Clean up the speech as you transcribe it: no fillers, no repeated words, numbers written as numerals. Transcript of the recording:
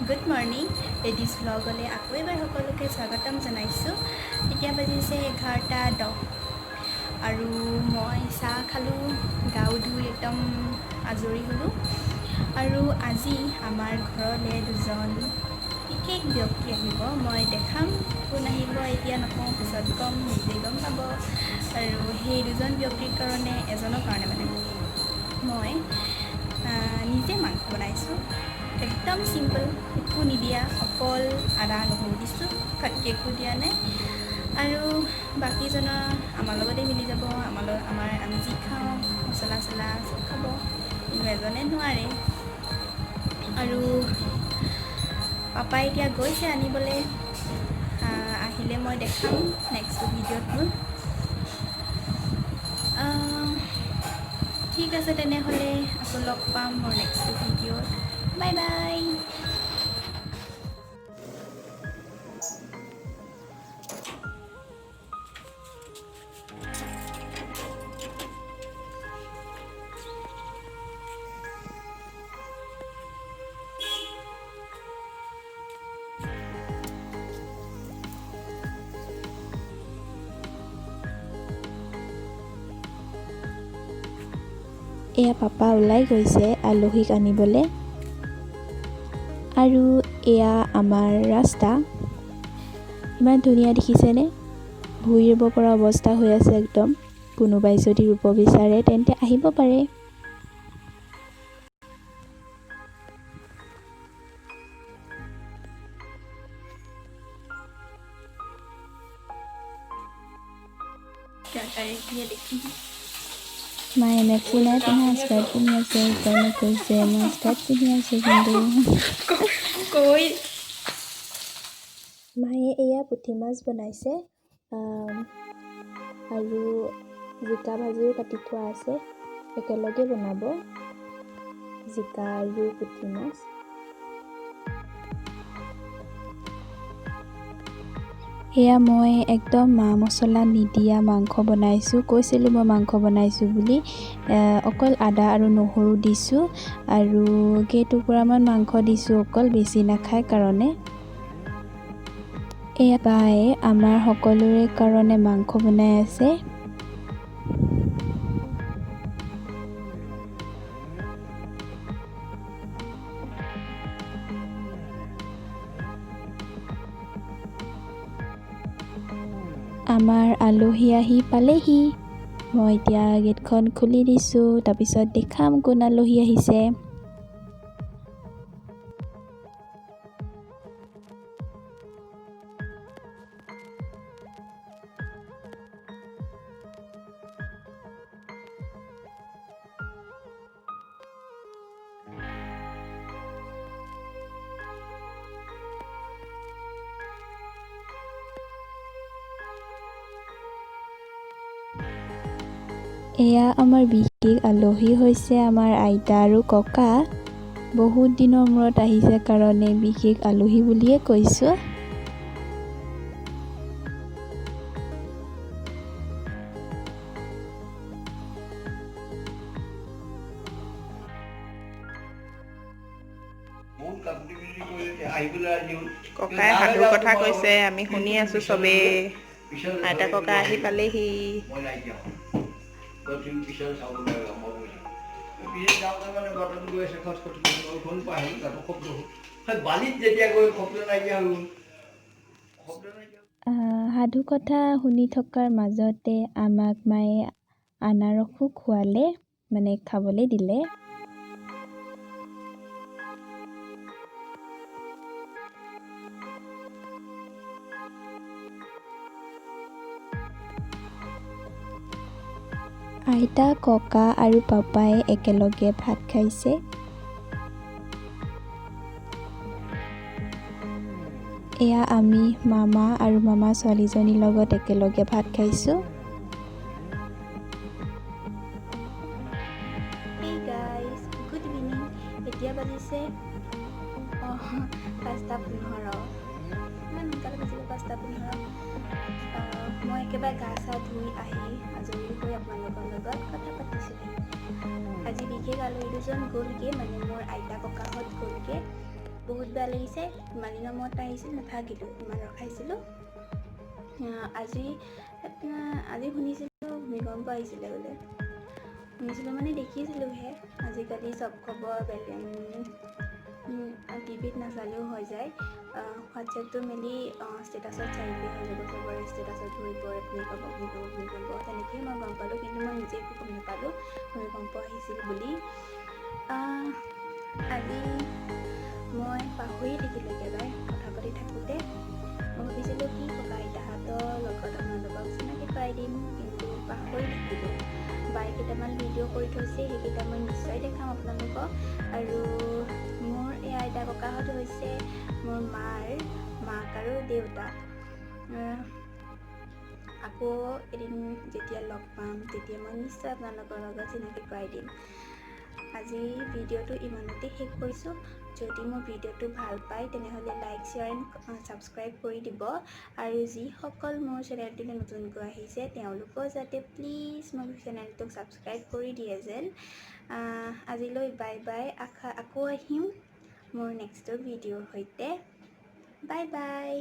Good morning ladies ব্লগলৈ আকৌ এবাৰ সকলোকে স্বাগতম জনাইছোঁ। এতিয়া বাজিছে 11:10 আৰু মই চাহ খালোঁ, গাও ধুই একদম আজৰি হ'লোঁ। আৰু আজি আমাৰ ঘৰলৈ দুজন বিশেষ ব্যক্তি আহিব। মই দেখাম কোন আহিব, এতিয়া নকওঁ, পিছত ক'ম, নিজে গম পাব। আৰু সেই দুজন ব্যক্তিৰ কাৰণে, এজনৰ কাৰণে মানে মই নিজে মাংস বনাইছোঁ। একদম চিম্পল, একো নিদিয়া, অকল আদা নহৰু দিছোঁ, কাটকে একো দিয়া নাই। আৰু বাকীজনৰ আমাৰ লগতে মিলি যাব। আমি যি খাওঁ মছলা চছলা চব খাব, কিন্তু এজনে নোৱাৰে। আৰু পাপাই এতিয়া গৈছে আনিবলৈ, আহিলে মই দেখাম নেক্সট ভিডিঅ'ত মোৰ। ঠিক আছে তেনেহ'লে, আকৌ লগ পাম মোৰ নেক্সট ভিডিঅ'ত। Bye bye. এয়া পাপা ওলাই গৈছে আলহীক আনিবলৈ। আৰু এয়া আমাৰ ৰাস্তা, ইমান ধুনীয়া দেখিছেনে? ভূঁই ৰুব পৰা অৱস্থা হৈ আছে একদম। কোনোবাই যদি ৰুব বিচাৰে তেন্তে আহিব পাৰে। মায়ে মেক্সি নাই পিন্ধা, স্কাৰ্ট পিন্ধি আছে। সেইকাৰণে কৈছে মই স্কাৰ্ট পিন্ধি আছোঁ, কিন্তু মায়ে এয়া পুঠি মাছ বনাইছে, আৰু জিকা ভাজিও কাটি থোৱা আছে। একেলগে বনাব জিকা আৰু পুঠি মাছ। এয়া মই একদম মা মছলা নিদিয়া মাংস বনাইছোঁ। কৈছিলোঁ মই মাংস বনাইছোঁ বুলি। অকল আদা আৰু নহৰু দিছোঁ, আৰু কেইটুকুৰামান মাংস দিছোঁ অকল, বেছি নাখায় কাৰণে। এয়া বায়ে আমাৰ সকলোৰে কাৰণে মাংস বনাই আছে। আমাৰ আলহী আহি পালেহি। মই এতিয়া গেটখন খুলি দিছোঁ, তাৰপিছত দেখাম কোন আলহী আহিছে। এয়া আমাৰ বিশেষ আলহী হৈছে আমাৰ আইতা আৰু ককা। বহুত দিনৰ মূৰত আহিছে কাৰণে বিশেষ আলহী বুলিয়ে কৈছোঁ। ককাই সাধু কথা কৈছে, আমি শুনি আছো চবেই। আইতা ককা আহি পালেহি। সাধু কথা শুনি থকাৰ মাজতে আমাক মায়ে আনাৰসো খোৱালে, মানে খাবলৈ দিলে। আইতা, ককা আৰু পাপাই একেলগে ভাত খাইছে। এয়া আমি মামা আৰু মামা ছোৱালীজনীৰ লগত একেলগে ভাত খাইছোঁ। Hey guys, good evening. এতিয়া বাজিছে 5:15। ইমান সোনকালে বাজিলে 5:15। মই একেবাৰে গা চা ধুই আহি আজৰি হৈ আপোনালোকৰ লগত কথা পাতিছোঁহি। আজি বিশেষ আলহী দুজন গ'লগৈ, মানে মোৰ আইতা ককাহঁত গ'লগৈ। বহুত বেয়া লাগিছে। ইমান দিনৰ মূৰত আহিছিল, নাথাকিলোঁ, ইমান ৰখাইছিলোঁ। আজি শুনিছিলোঁ ভূমিকম্প আহিছিলে বোলে। শুনিছিলোঁ মানে দেখিছিলোঁহে। আজিকালি চব খবৰ টিভিত নাচালেও হৈ যায়। হোৱাটছএপটো মেলি ষ্টেটাছত চাই দিলেই হৈ যাব। চবৰে ষ্টেটাছত ঘূৰি পৰে ভূমিকম্প তেনেকেই মই গম পালোঁ, কিন্তু মই নিজে একো গম নাপালোঁ ভূমিকম্প আহিছিল বুলি। আজি মই পাহৰিয়ে থাকিলোঁ একেবাৰে কথা পাতি থাকোঁতে। মই ভাবিছিলোঁ কি ককা আইতাহঁতৰ লগত আপোনালোকক চিনাকি কৰাই দিম, কিন্তু পাহৰি থাকিলোঁ। বাই কেইটামান ভিডিঅ' কৰি থৈছে, সেইকেইটা মই নিশ্চয় দেখাম আপোনালোকক। আৰু মোৰ এই আইতা ককাহঁত হৈছে মোৰ মাক আৰু দেউতাক। আকৌ এদিন যেতিয়া লগ পাম তেতিয়া মই নিশ্চয় আপোনালোকৰ লগত চিনাকি কৰাই দিম। আজি ভিডিঅ'টো ইমানতে শেষ কৰিছোঁ। যদি মোৰ ভিডিঅ'টো ভাল পায় তেনেহ'লে লাইক, শ্বেয়াৰ এণ্ড ছাবস্ক্ৰাইব কৰি দিব। আৰু যিসকল মোৰ চেনেলটোলৈ নতুনকৈ আহিছে তেওঁলোকেও যাতে প্লিজ মোৰ চেনেলটোক ছাবস্ক্ৰাইব কৰি দিয়ে যেন। আজিলৈ বাই বাই। আকৌ আহিম মোৰ নেক্সট ভিডিঅ'ৰ সৈতে। Bye bye.